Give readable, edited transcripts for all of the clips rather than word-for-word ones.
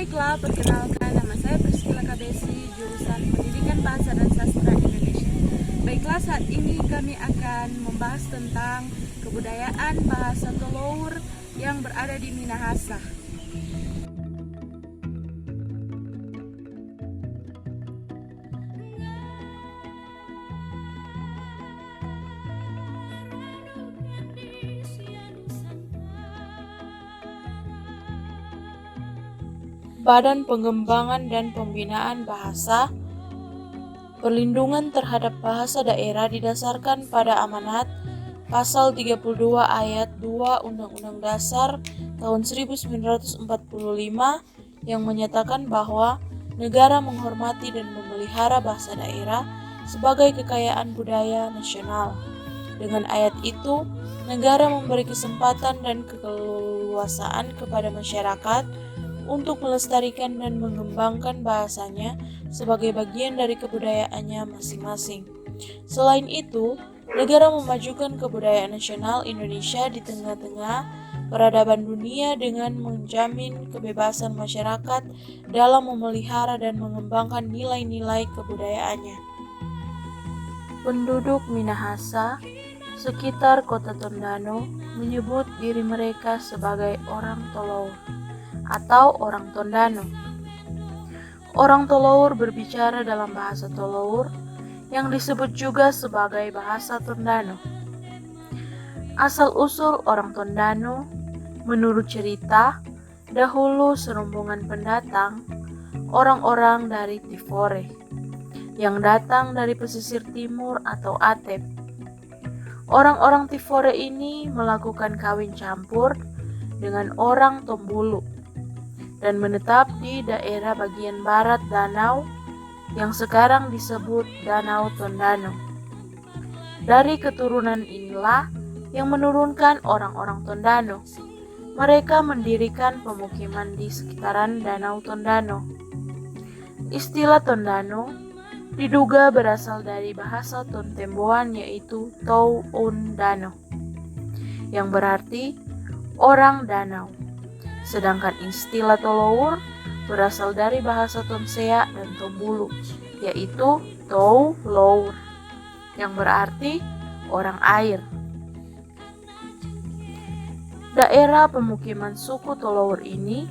Baiklah, perkenalkan, nama saya Priscilla Kabesi, jurusan Pendidikan Bahasa dan Sastra Indonesia. Baiklah, saat ini kami akan membahas tentang kebudayaan bahasa Tolour yang berada di Minahasa. Badan Pengembangan dan Pembinaan Bahasa. Perlindungan terhadap bahasa daerah didasarkan pada amanat Pasal 32 Ayat 2 Undang-Undang Dasar tahun 1945 yang menyatakan bahwa negara menghormati dan memelihara bahasa daerah sebagai kekayaan budaya nasional. Dengan ayat itu, negara memberi kesempatan dan keleluasaan kepada masyarakat untuk melestarikan dan mengembangkan bahasanya sebagai bagian dari kebudayaannya masing-masing. Selain itu, negara memajukan kebudayaan nasional Indonesia di tengah-tengah peradaban dunia dengan menjamin kebebasan masyarakat dalam memelihara dan mengembangkan nilai-nilai kebudayaannya. Penduduk Minahasa sekitar kota Tondano menyebut diri mereka sebagai orang Tolour atau orang Tondano. Orang Tolour berbicara dalam bahasa Tolour yang disebut juga sebagai bahasa Tondano. Asal-usul orang Tondano, menurut cerita, dahulu serombongan pendatang, orang-orang dari Tifore, yang datang dari pesisir timur atau Atep. Orang-orang Tifore ini melakukan kawin campur dengan orang Tombulu dan menetap di daerah bagian barat danau yang sekarang disebut Danau Tondano. Dari keturunan inilah yang menurunkan orang-orang Tondano. Mereka mendirikan pemukiman di sekitaran Danau Tondano. Istilah Tondano diduga berasal dari bahasa Tontemboan yaitu Toundano, yang berarti orang danau. Sedangkan istilah Tolour berasal dari bahasa Tonsea dan Tombulu, yaitu Tou-lour, yang berarti orang air. Daerah pemukiman suku Tolour ini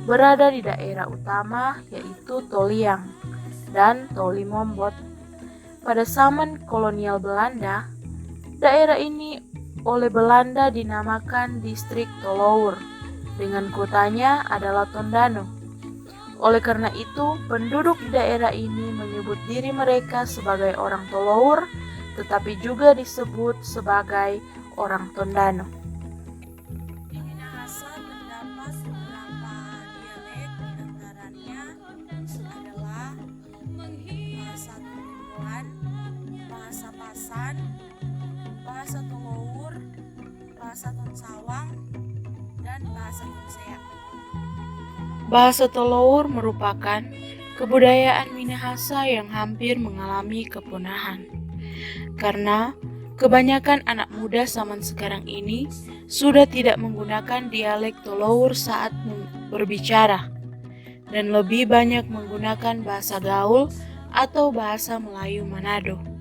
berada di daerah utama yaitu Toliang dan Tolimombot. Pada zaman kolonial Belanda, daerah ini oleh Belanda dinamakan distrik Tolour, dengan kotanya adalah Tondano. Oleh karena itu, penduduk di daerah ini menyebut diri mereka sebagai orang Tolour, tetapi juga disebut sebagai orang Tondano. Di Minahasa terdapat beberapa dialek, diantaranya adalah bahasa Tontemboan, bahasa Pasan, bahasa Tolour, bahasa Tonsawang, dan bahasa Tonsea. Bahasa Tolour merupakan kebudayaan Minahasa yang hampir mengalami kepunahan, karena kebanyakan anak muda zaman sekarang ini sudah tidak menggunakan dialek Tolour saat berbicara, dan lebih banyak menggunakan bahasa gaul atau bahasa Melayu Manado.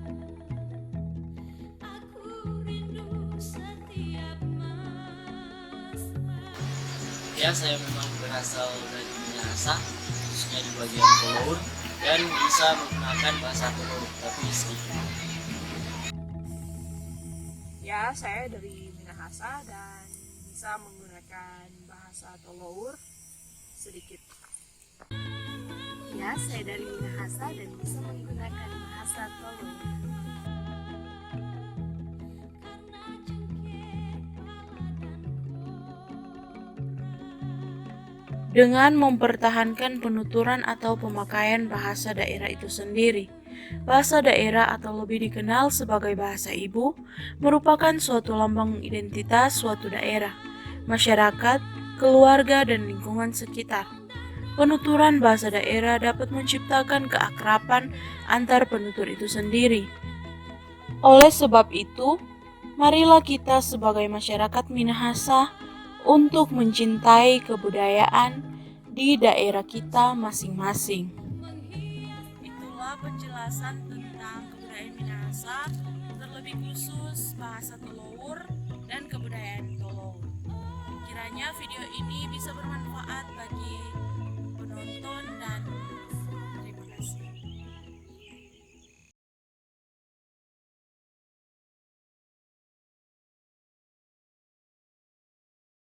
Ya, saya memang berasal dari Minahasa, khususnya di bagian Tolour, dan bisa menggunakan bahasa Tolour, tapi sedikit. Ya, saya dari Minahasa dan bisa menggunakan bahasa Tolour sedikit. Ya, saya dari Minahasa dan bisa menggunakan bahasa Tolour. dengan mempertahankan penuturan atau pemakaian bahasa daerah itu sendiri. Bahasa daerah atau lebih dikenal sebagai bahasa ibu merupakan suatu lambang identitas suatu daerah, masyarakat, keluarga, dan lingkungan sekitar. Penuturan bahasa daerah dapat menciptakan keakraban antar penutur itu sendiri. Oleh sebab itu, marilah kita sebagai masyarakat Minahasa untuk mencintai kebudayaan di daerah kita masing-masing. Itulah penjelasan tentang kebudayaan Minahasa, terlebih khusus bahasa Tolowur dan kebudayaan Tolowur. Kiranya video ini bisa bermanfaat bagi penonton dan